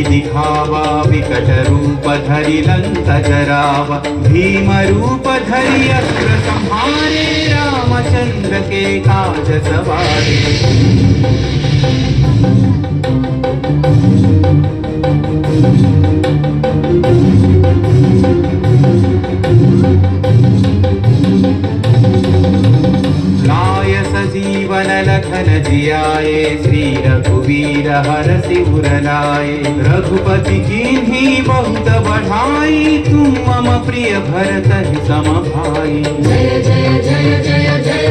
दिखावा विकट रूप धरि लंक जरावा भीम रूप धरि अस्त्र संहारे रामचंद्र के काज सवारे जीवन लखन जियाए श्री रघुवीर हरषि उर लाए रघुपति कीन्ही बहुत बढ़ाई तुम मम प्रिय भरत सम भाई। जय जय जय जय जय